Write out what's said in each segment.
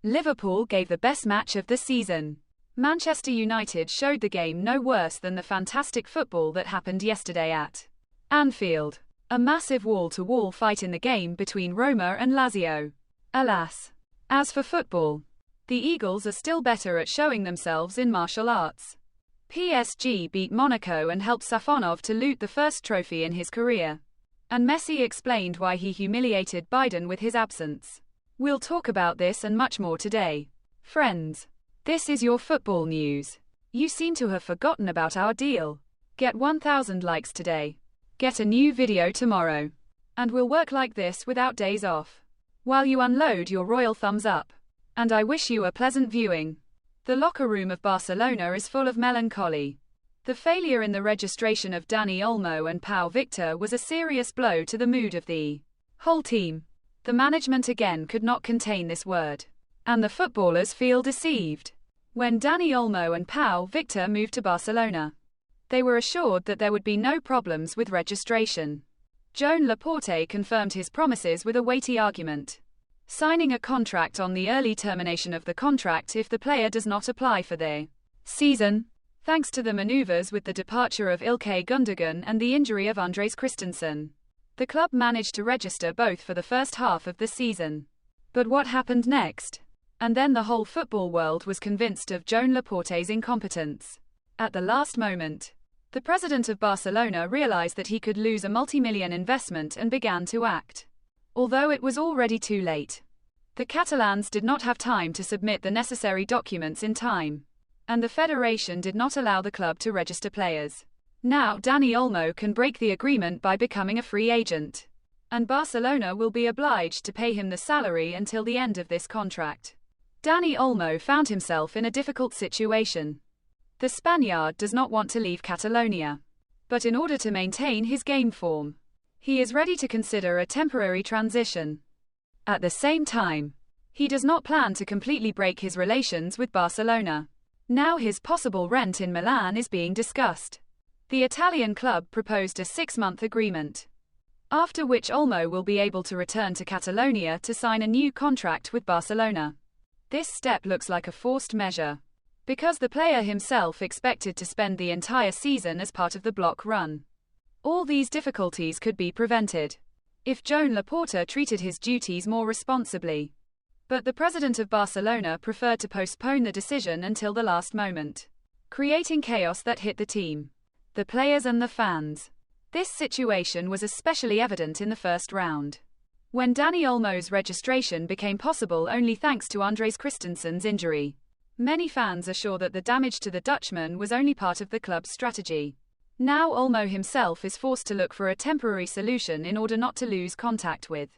Liverpool gave the best match of the season. Manchester United showed the game no worse than the fantastic football that happened yesterday at Anfield. A massive wall-to-wall fight in the game between Roma and Lazio. Alas. As for football, the Eagles are still better at showing themselves in martial arts. PSG beat Monaco and helped Safonov to loot the first trophy in his career. And Messi explained why he humiliated Biden with his absence. We'll talk about this and much more today. Friends, this is your football news. You seem to have forgotten about our deal. Get 1,000 likes today. Get a new video tomorrow. And we'll work like this without days off, while you unload your royal thumbs up. And I wish you a pleasant viewing. The locker room of Barcelona is full of melancholy. The failure in the registration of Dani Olmo and Pau Victor was a serious blow to the mood of the whole team. The management again could not contain this word. And the footballers feel deceived. When Dani Olmo and Pau Victor moved to Barcelona, they were assured that there would be no problems with registration. Joan Laporte confirmed his promises with a weighty argument, signing a contract on the early termination of the contract if the player does not apply for the season. Thanks to the maneuvers with the departure of Ilkay Gundogan and the injury of Andres Christensen, the club managed to register both for the first half of the season. But what happened next? And then the whole football world was convinced of Joan Laporte's incompetence. At the last moment, the president of Barcelona realized that he could lose a multi-million investment and began to act. Although it was already too late. The Catalans did not have time to submit the necessary documents in time, and the federation did not allow the club to register players. Now Dani Olmo can break the agreement by becoming a free agent, and Barcelona will be obliged to pay him the salary until the end of this contract. Dani Olmo found himself in a difficult situation. The Spaniard does not want to leave Catalonia, but in order to maintain his game form, he is ready to consider a temporary transition. At the same time, he does not plan to completely break his relations with Barcelona. Now his possible rent in Milan is being discussed. The Italian club proposed a 6-month agreement, after which Olmo will be able to return to Catalonia to sign a new contract with Barcelona. This step looks like a forced measure, because the player himself expected to spend the entire season as part of the block run. All these difficulties could be prevented if Joan Laporta treated his duties more responsibly. But the president of Barcelona preferred to postpone the decision until the last moment, creating chaos that hit the team, the players and the fans. This situation was especially evident in the first round, when Dani Olmo's registration became possible only thanks to Andres Christensen's injury. Many fans are sure that the damage to the Dutchman was only part of the club's strategy. Now Olmo himself is forced to look for a temporary solution in order not to lose contact with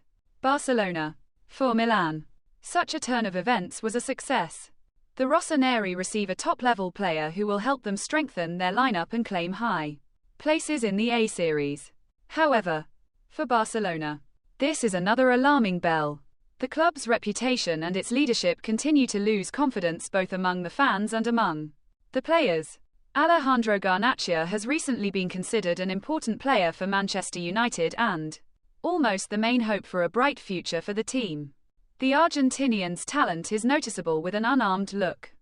Barcelona. For Milan, such a turn of events was a success. The Rossoneri receive a top-level player who will help them strengthen their lineup and claim high places in the A series. However, for Barcelona, this is another alarming bell. The club's reputation and its leadership continue to lose confidence both among the fans and among the players. Alejandro Garnacha has recently been considered an important player for Manchester United and almost the main hope for a bright future for the team. The Argentinian's talent is noticeable with an unarmed look.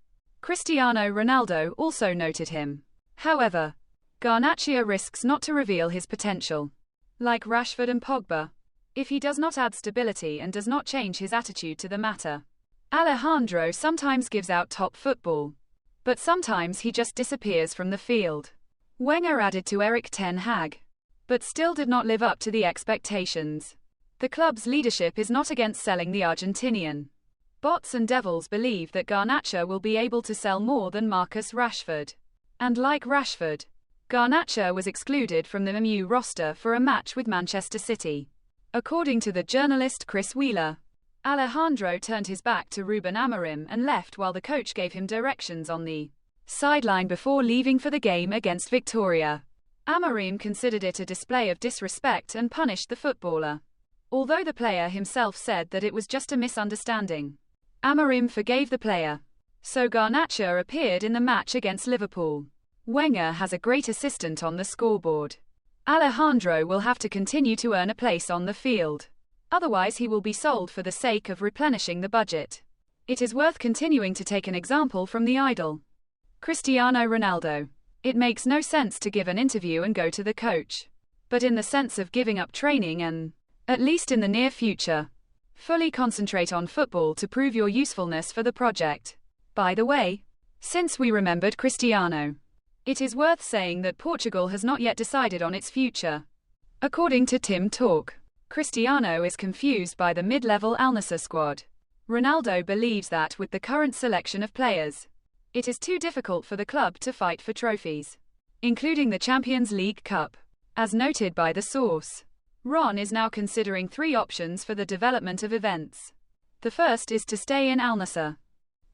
Cristiano Ronaldo also noted him. However, Garnacha risks not to reveal his potential. Like Rashford and Pogba, if he does not add stability and does not change his attitude to the matter. Alejandro sometimes gives out top football, but sometimes he just disappears from the field. Wenger added to Erik ten Hag, but still did not live up to the expectations. The club's leadership is not against selling the Argentinian. Bots and Devils believe that Garnacha will be able to sell more than Marcus Rashford. And like Rashford, Garnacha was excluded from the MU roster for a match with Manchester City. According to the journalist Chris Wheeler, Alejandro turned his back to Ruben Amorim and left while the coach gave him directions on the sideline before leaving for the game against Victoria. Amorim considered it a display of disrespect and punished the footballer, although the player himself said that it was just a misunderstanding. Amorim forgave the player, so Garnacha appeared in the match against Liverpool. Wenger has a great assistant on the scoreboard. Alejandro will have to continue to earn a place on the field. Otherwise he will be sold for the sake of replenishing the budget. It is worth continuing to take an example from the idol, Cristiano Ronaldo. It makes no sense to give an interview and go to the coach. But in the sense of giving up training and, at least in the near future, fully concentrate on football to prove your usefulness for the project. By the way, since we remembered Cristiano, it is worth saying that Portugal has not yet decided on its future. According to Tim Talk, Cristiano is confused by the mid-level Al Nassr squad. Ronaldo believes that with the current selection of players, it is too difficult for the club to fight for trophies, including the Champions League Cup. As noted by the source, Ron is now considering 3 options for the development of events. The first is to stay in Al Nassr,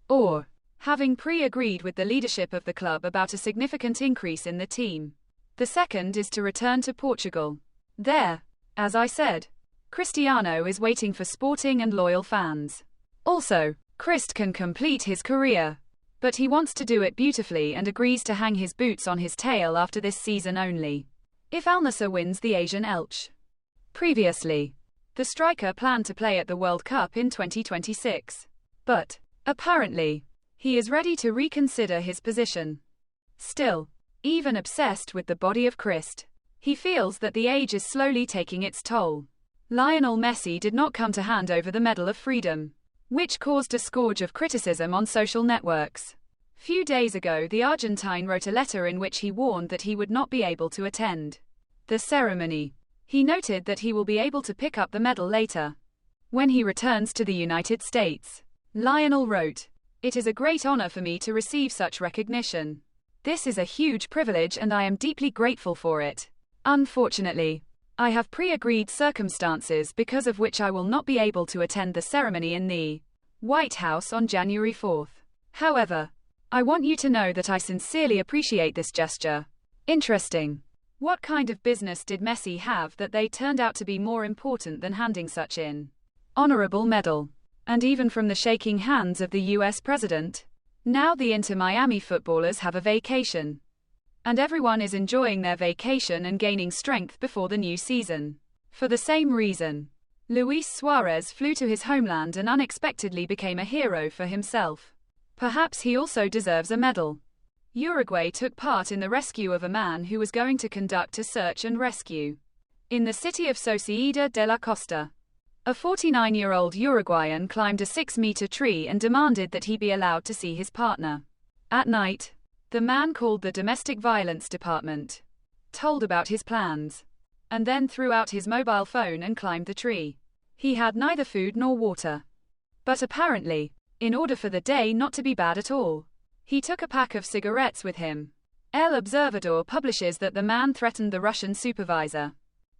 or having pre-agreed with the leadership of the club about a significant increase in the team. The second is to return to Portugal. There, as I said, Cristiano is waiting for sporting and loyal fans. Also, Crist can complete his career, but he wants to do it beautifully and agrees to hang his boots on his tail after this season only, if Al Nassr wins the Asian Elche. Previously, the striker planned to play at the World Cup in 2026, but, apparently, he is ready to reconsider his position. Still, even obsessed with the body of Crist, he feels that the age is slowly taking its toll. Lionel Messi did not come to hand over the Medal of Freedom, which caused a scourge of criticism on social networks. Few days ago, the Argentine wrote a letter in which he warned that he would not be able to attend the ceremony. He noted that he will be able to pick up the medal later, when he returns to the United States. Lionel wrote, "It is a great honor for me to receive such recognition. This is a huge privilege and I am deeply grateful for it. Unfortunately, I have pre-agreed circumstances because of which I will not be able to attend the ceremony in the White House on January 4th. However, I want you to know that I sincerely appreciate this gesture." Interesting. What kind of business did Messi have that they turned out to be more important than handing such an honorable medal? And even from the shaking hands of the US president, now the Inter Miami footballers have a vacation. And everyone is enjoying their vacation and gaining strength before the new season. For the same reason, Luis Suarez flew to his homeland and unexpectedly became a hero for himself. Perhaps he also deserves a medal. Uruguay took part in the rescue of a man who was going to conduct a search and rescue in the city of Sociedad de la Costa. A 49-year-old Uruguayan climbed a 6-meter tree and demanded that he be allowed to see his partner. At night, the man called the domestic violence department, told about his plans, and then threw out his mobile phone and climbed the tree. He had neither food nor water. But apparently, in order for the day not to be bad at all, he took a pack of cigarettes with him. El Observador publishes that the man threatened the Russian supervisor.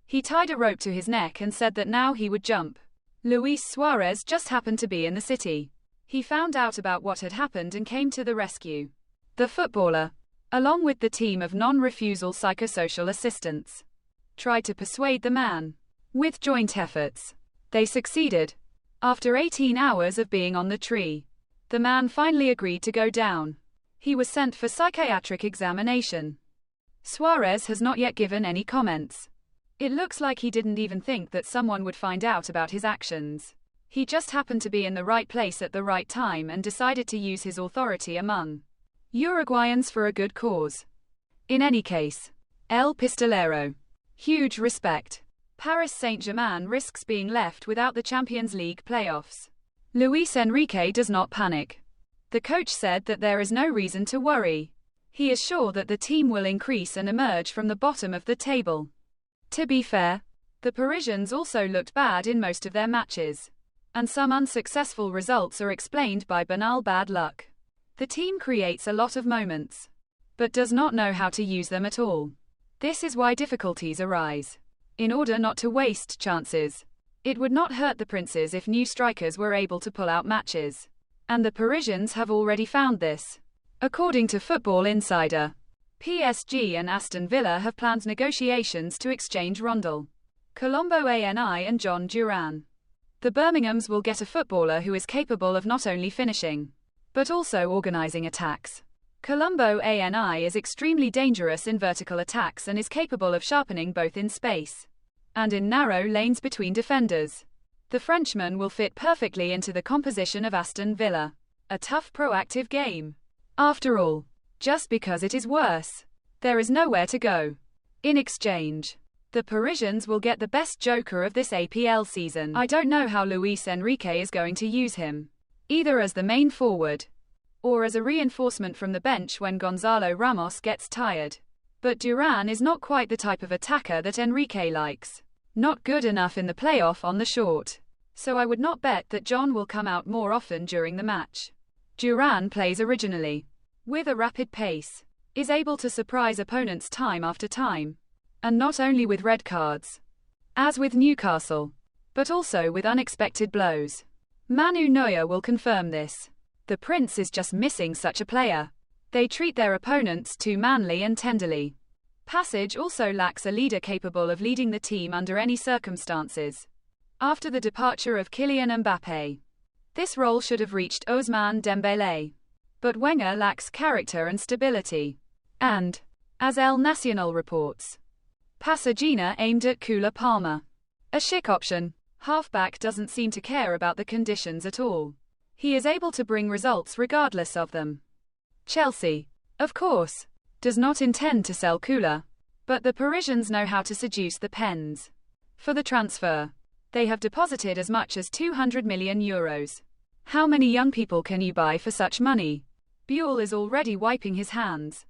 He tied a rope to his neck and said that now he would jump. Luis Suarez just happened to be in the city. He found out about what had happened and came to the rescue. The footballer, along with the team of non-refusal psychosocial assistants, tried to persuade the man. With joint efforts, they succeeded. After 18 hours of being on the tree, the man finally agreed to go down. He was sent for psychiatric examination. Suarez has not yet given any comments. It looks like he didn't even think that someone would find out about his actions. He just happened to be in the right place at the right time and decided to use his authority among Uruguayans for a good cause. In any case, El Pistolero. Huge respect. Paris Saint-Germain risks being left without the Champions League playoffs. Luis Enrique does not panic. The coach said that there is no reason to worry. He is sure that the team will increase and emerge from the bottom of the table. To be fair, the Parisians also looked bad in most of their matches, and some unsuccessful results are explained by banal bad luck. The team creates a lot of moments, but does not know how to use them at all. This is why difficulties arise. In order not to waste chances, it would not hurt the Princes if new strikers were able to pull out matches. And the Parisians have already found this. According to Football Insider, PSG and Aston Villa have planned negotiations to exchange Rondel, Colombo Ani and John Duran. The Birminghams will get a footballer who is capable of not only finishing, but also organising attacks. Colombo Ani is extremely dangerous in vertical attacks and is capable of sharpening both in space and in narrow lanes between defenders. The Frenchman will fit perfectly into the composition of Aston Villa. A tough, proactive game. After all, just because it is worse, there is nowhere to go. In exchange, the Parisians will get the best joker of this APL season. I don't know how Luis Enrique is going to use him. Either as the main forward, or as a reinforcement from the bench when Gonzalo Ramos gets tired. But Duran is not quite the type of attacker that Enrique likes. Not good enough in the playoff on the short. So I would not bet that John will come out more often during the match. Duran plays originally, with a rapid pace, is able to surprise opponents time after time, and not only with red cards, as with Newcastle, but also with unexpected blows. Manu Neuer will confirm this. The Prince is just missing such a player. They treat their opponents too manly and tenderly. Passage also lacks a leader capable of leading the team under any circumstances. After the departure of Kylian Mbappé, this role should have reached Ousmane Dembélé. But Wenger lacks character and stability. And, as El Nacional reports, Pasagina aimed at Kula Palmer. A chic option. Halfback doesn't seem to care about the conditions at all. He is able to bring results regardless of them. Chelsea, of course, does not intend to sell Kula, but the Parisians know how to seduce the Pens. For the transfer, they have deposited as much as €200 million. How many young people can you buy for such money? Buell is already wiping his hands.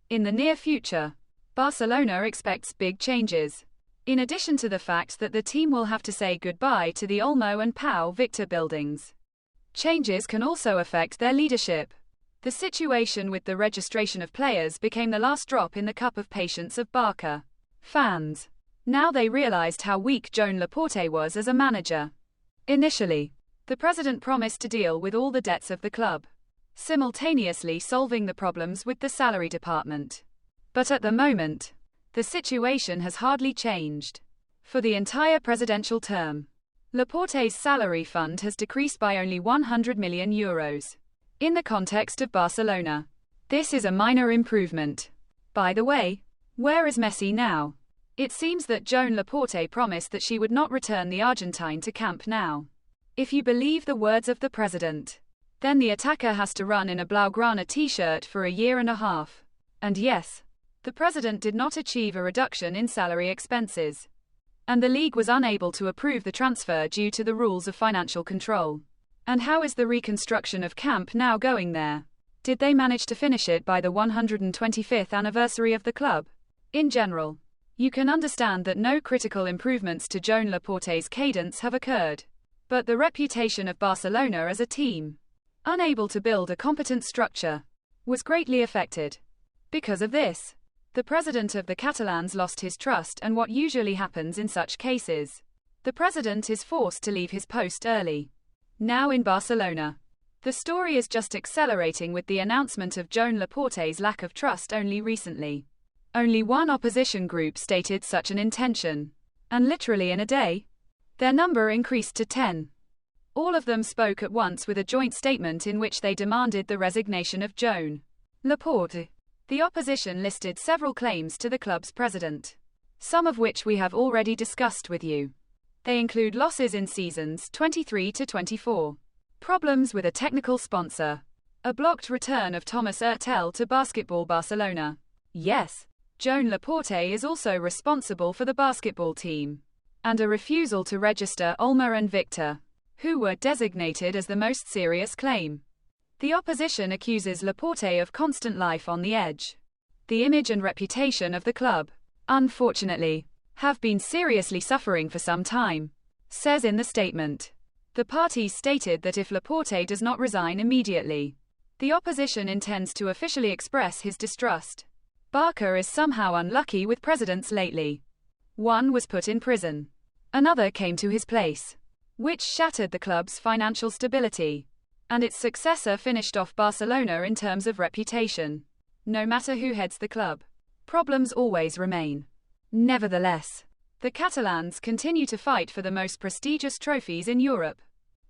In the near future, Barcelona expects big changes. In addition to the fact that the team will have to say goodbye to the Olmo and Pau Victor buildings. Changes can also affect their leadership. The situation with the registration of players became the last drop in the cup of patience of Barca fans. Now they realized how weak Joan Laporte was as a manager. Initially, the president promised to deal with all the debts of the club, simultaneously solving the problems with the salary department. But at the moment, the situation has hardly changed. For the entire presidential term, Laporte's salary fund has decreased by only €100 million. In the context of Barcelona, this is a minor improvement. By the way, where is Messi now? It seems that Joan Laporte promised that she would not return the Argentine to Camp Nou. If you believe the words of the president, then the attacker has to run in a Blaugrana t-shirt for a year and a half. And yes, the president did not achieve a reduction in salary expenses. And the league was unable to approve the transfer due to the rules of financial control. And how is the reconstruction of Camp Nou going there? Did they manage to finish it by the 125th anniversary of the club? In general, you can understand that no critical improvements to Joan Laporte's cadence have occurred. But the reputation of Barcelona as a team, unable to build a competent structure, was greatly affected. Because of this, the president of the Catalans lost his trust, and what usually happens in such cases, the president is forced to leave his post early. Now in Barcelona, the story is just accelerating with the announcement of Joan Laporte's lack of trust only recently. Only one opposition group stated such an intention, and literally in a day, their number increased to 10. All of them spoke at once with a joint statement in which they demanded the resignation of Joan Laporte. The opposition listed several claims to the club's president, some of which we have already discussed with you. They include losses in seasons 23 to 24, problems with a technical sponsor, a blocked return of Thomas Ertel to Basketball Barcelona. Yes, Joan Laporte is also responsible for the basketball team, and a refusal to register Olmo and Victor, who were designated as the most serious claim. The opposition accuses Laporte of constant life on the edge. The image and reputation of the club, unfortunately, have been seriously suffering for some time, says in the statement. The parties stated that if Laporte does not resign immediately, the opposition intends to officially express his distrust. Barca is somehow unlucky with presidents lately. One was put in prison. Another came to his place, which shattered the club's financial stability. And its successor finished off Barcelona in terms of reputation. No matter who heads the club, problems always remain. Nevertheless, the Catalans continue to fight for the most prestigious trophies in Europe.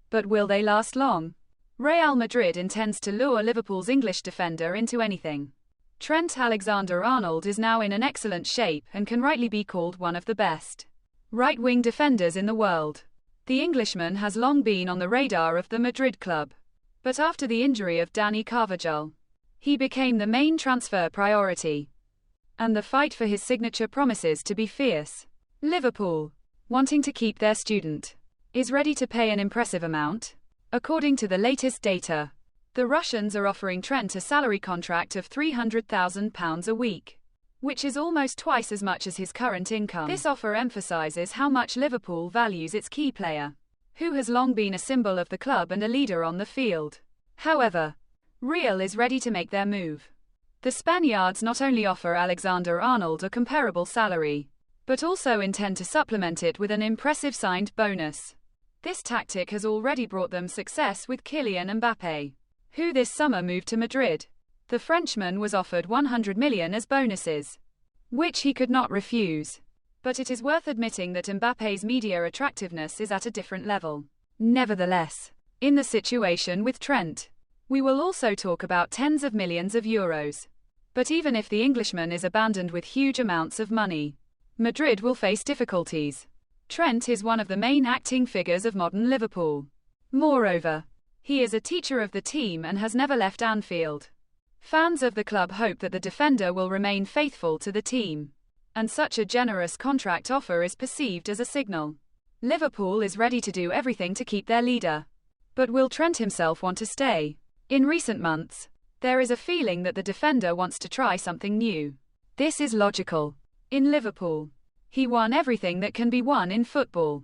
But will they last long? Real Madrid intends to lure Liverpool's English defender into anything. Trent Alexander-Arnold is now in an excellent shape and can rightly be called one of the best right-wing defenders in the world. The Englishman has long been on the radar of the Madrid club. But after the injury of Dani Carvajal, he became the main transfer priority. And the fight for his signature promises to be fierce. Liverpool, wanting to keep their student, is ready to pay an impressive amount. According to the latest data, the Russians are offering Trent a salary contract of £300,000 a week, which is almost twice as much as his current income. This offer emphasises how much Liverpool values its key player, who has long been a symbol of the club and a leader on the field. However, Real is ready to make their move. The Spaniards not only offer Alexander-Arnold a comparable salary, but also intend to supplement it with an impressive signed bonus. This tactic has already brought them success with Kylian Mbappé, who this summer moved to Madrid. The Frenchman was offered £100 million as bonuses, which he could not refuse. But it is worth admitting that Mbappé's media attractiveness is at a different level. Nevertheless, in the situation with Trent, we will also talk about tens of millions of euros. But even if the Englishman is abandoned with huge amounts of money, Madrid will face difficulties. Trent is one of the main acting figures of modern Liverpool. Moreover, he is a teacher of the team and has never left Anfield. Fans of the club hope that the defender will remain faithful to the team, and such a generous contract offer is perceived as a signal. Liverpool is ready to do everything to keep their leader. But will Trent himself want to stay? In recent months, there is a feeling that the defender wants to try something new. This is logical. In Liverpool, he won everything that can be won in football.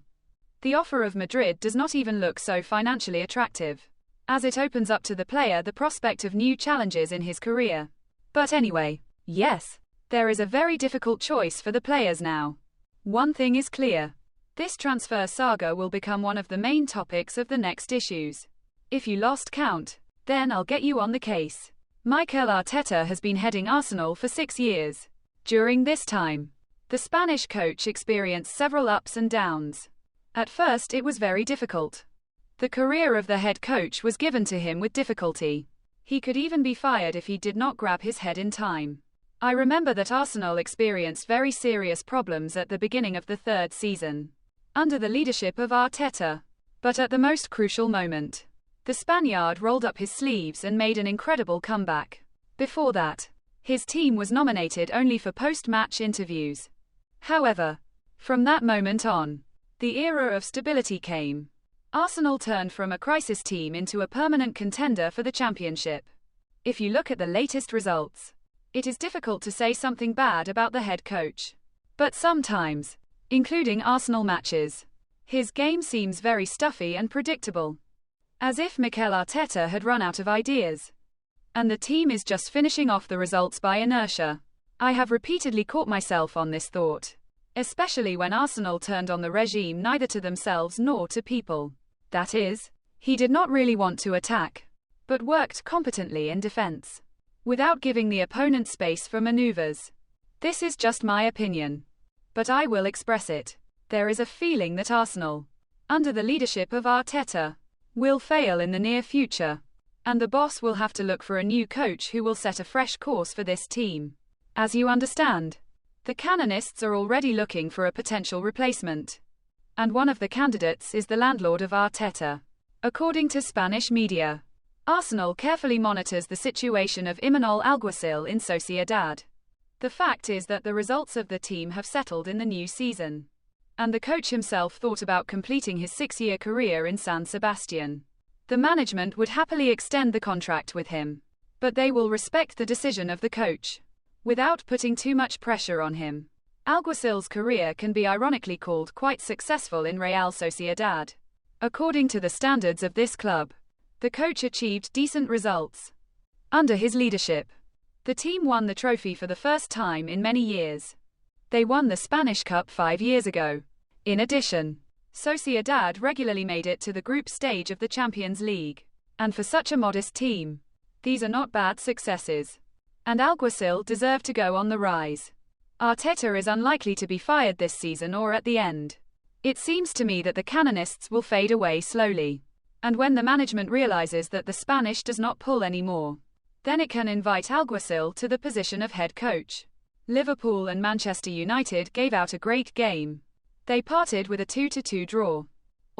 The offer of Madrid does not even look so financially attractive, as it opens up to the player the prospect of new challenges in his career. But anyway, yes, there is a very difficult choice for the players now. One thing is clear. This transfer saga will become one of the main topics of the next issues. If you lost count, then I'll get you on the case. Mikel Arteta has been heading Arsenal for 6 years. During this time, the Spanish coach experienced several ups and downs. At first it was very difficult. The career of the head coach was given to him with difficulty. He could even be fired if he did not grab his head in time. I remember that Arsenal experienced very serious problems at the beginning of the third season, under the leadership of Arteta. But at the most crucial moment, the Spaniard rolled up his sleeves and made an incredible comeback. Before that, his team was nominated only for post-match interviews. However, from that moment on, the era of stability came. Arsenal turned from a crisis team into a permanent contender for the championship. If you look at the latest results, it is difficult to say something bad about the head coach. But sometimes, including Arsenal matches, his game seems very stuffy and predictable. As if Mikel Arteta had run out of ideas, and the team is just finishing off the results by inertia. I have repeatedly caught myself on this thought, especially when Arsenal turned on the regime neither to themselves nor to people. That is, he did not really want to attack, but worked competently in defense, without giving the opponent space for maneuvers. This is just my opinion, but I will express it. There is a feeling that Arsenal, under the leadership of Arteta, will fail in the near future, and the boss will have to look for a new coach who will set a fresh course for this team. As you understand, the canonists are already looking for a potential replacement, and one of the candidates is the landlord of Arteta. According to Spanish media, Arsenal carefully monitors the situation of Imanol Alguacil in Sociedad. The fact is that the results of the team have settled in the new season, and the coach himself thought about completing his 6-year career in San Sebastian. The management would happily extend the contract with him, but they will respect the decision of the coach, without putting too much pressure on him. Alguacil's career can be ironically called quite successful in Real Sociedad. According to the standards of this club, the coach achieved decent results. Under his leadership, the team won the trophy for the first time in many years. They won the Spanish Cup 5 years ago. In addition, Sociedad regularly made it to the group stage of the Champions League. And for such a modest team, these are not bad successes. And Alguacil deserved to go on the rise. Arteta is unlikely to be fired this season or at the end. It seems to me that the canonists will fade away slowly. And when the management realizes that the Spanish does not pull anymore, then it can invite Alguacil to the position of head coach. Liverpool and Manchester United gave out a great game. They parted with a 2-2 draw.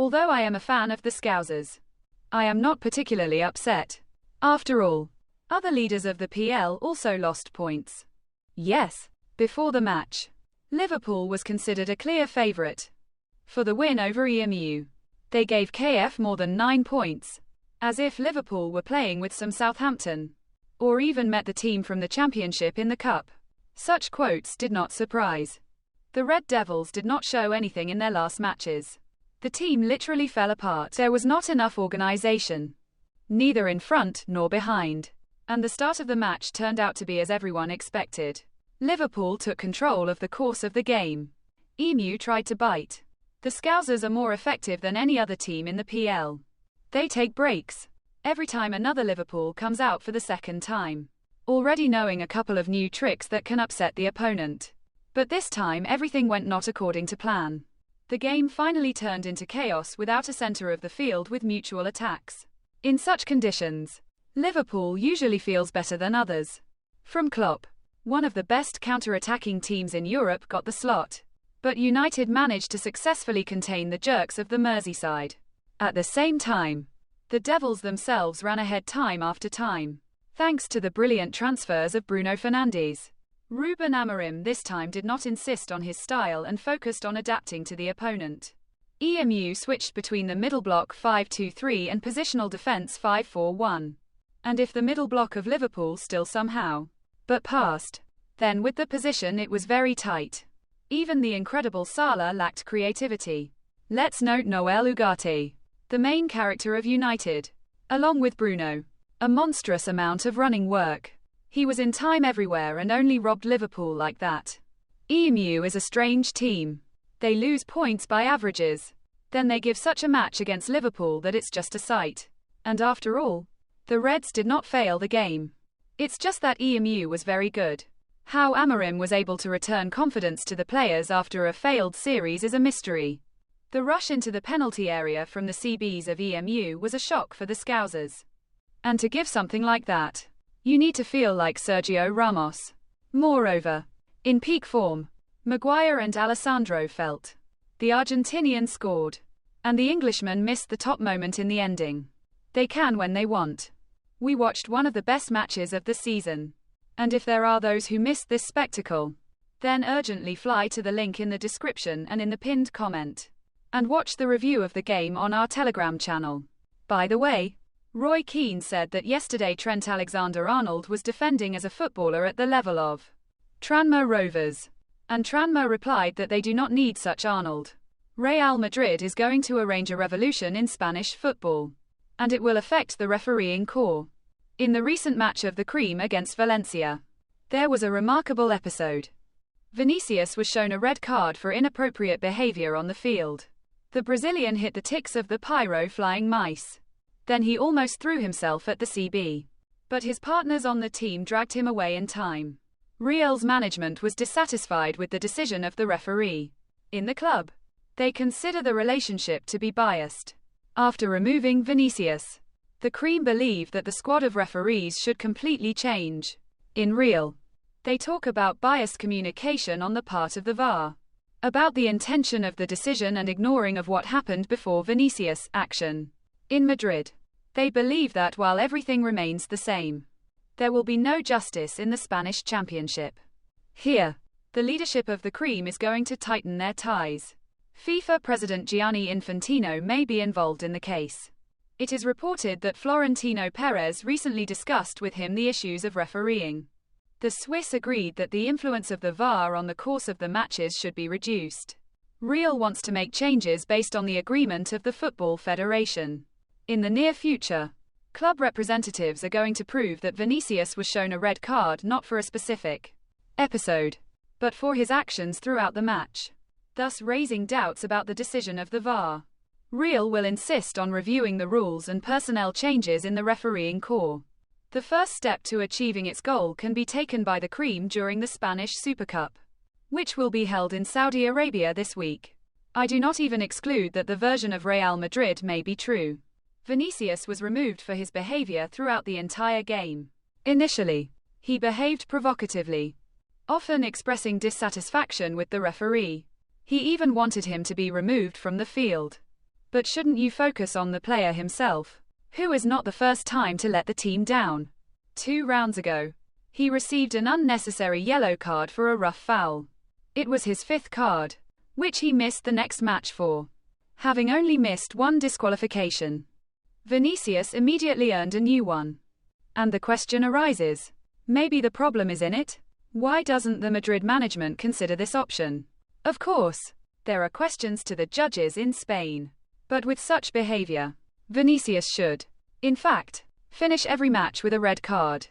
Although I am a fan of the Scousers, I am not particularly upset. After all, other leaders of the PL also lost points. Yes, before the match, Liverpool was considered a clear favourite for the win over EMU. They gave KF more than 9 points, as if Liverpool were playing with some Southampton, or even met the team from the Championship in the Cup. Such quotes did not surprise. The Red Devils did not show anything in their last matches. The team literally fell apart. There was not enough organisation, neither in front nor behind, and the start of the match turned out to be as everyone expected. Liverpool took control of the course of the game. EMU tried to bite. The Scousers are more effective than any other team in the PL. They take breaks every time another Liverpool comes out for the second time, already knowing a couple of new tricks that can upset the opponent. But this time everything went not according to plan. The game finally turned into chaos without a centre of the field with mutual attacks. In such conditions, Liverpool usually feels better than others. From Klopp, one of the best counter-attacking teams in Europe got the slot, but United managed to successfully contain the jerks of the Merseyside. At the same time, the Devils themselves ran ahead time after time, thanks to the brilliant transfers of Bruno Fernandes. Ruben Amorim this time did not insist on his style and focused on adapting to the opponent. EMU switched between the middle block 5-2-3 and positional defence 5-4-1. And if the middle block of Liverpool still somehow but passed, then with the position it was very tight. Even the incredible Salah lacked creativity. Let's note Noel Ugarte, the main character of United, along with Bruno. A monstrous amount of running work. He was in time everywhere and only robbed Liverpool like that. EMU is a strange team. They lose points by averages. Then they give such a match against Liverpool that it's just a sight. And after all, the Reds did not fail the game. It's just that EMU was very good. How Amorim was able to return confidence to the players after a failed series is a mystery. The rush into the penalty area from the CBs of EMU was a shock for the Scousers. And to give something like that, you need to feel like Sergio Ramos. Moreover, in peak form, Maguire and Alessandro felt. The Argentinian scored, and the Englishman missed the top moment in the ending. They can when they want. We watched one of the best matches of the season. And if there are those who missed this spectacle, then urgently fly to the link in the description and in the pinned comment, and watch the review of the game on our Telegram channel. By the way, Roy Keane said that yesterday Trent Alexander-Arnold was defending as a footballer at the level of Tranmere Rovers, and Tranmere replied that they do not need such Arnold. Real Madrid is going to arrange a revolution in Spanish football, and it will affect the refereeing corps. In the recent match of the Cream against Valencia, there was a remarkable episode. Vinicius was shown a red card for inappropriate behavior on the field. The Brazilian hit the ticks of the pyro flying mice. Then he almost threw himself at the CB. But his partners on the team dragged him away in time. Real's management was dissatisfied with the decision of the referee. In the club, they consider the relationship to be biased. After removing Vinicius, the Cream believe that the squad of referees should completely change. In Real, they talk about biased communication on the part of the VAR, about the intention of the decision and ignoring of what happened before Vinicius' action. In Madrid, they believe that while everything remains the same, there will be no justice in the Spanish Championship. Here, the leadership of the Cream is going to tighten their ties. FIFA President Gianni Infantino may be involved in the case. It is reported that Florentino Perez recently discussed with him the issues of refereeing. The Swiss agreed that the influence of the VAR on the course of the matches should be reduced. Real wants to make changes based on the agreement of the Football Federation. In the near future, club representatives are going to prove that Vinicius was shown a red card not for a specific episode, but for his actions throughout the match, thus raising doubts about the decision of the VAR. Real will insist on reviewing the rules and personnel changes in the refereeing corps. The first step to achieving its goal can be taken by the Cream during the Spanish Super Cup, which will be held in Saudi Arabia this week. I do not even exclude that the version of Real Madrid may be true. Vinicius was removed for his behavior throughout the entire game. Initially, he behaved provocatively, often expressing dissatisfaction with the referee. He even wanted him to be removed from the field. But shouldn't you focus on the player himself, who is not the first time to let the team down? 2 rounds ago, he received an unnecessary yellow card for a rough foul. It was his 5th card, which he missed the next match for, having only missed 1 disqualification. Vinicius immediately earned a new one. And the question arises, maybe the problem is in it? Why doesn't the Madrid management consider this option? Of course, there are questions to the judges in Spain. But with such behavior, Vinicius should, in fact, finish every match with a red card.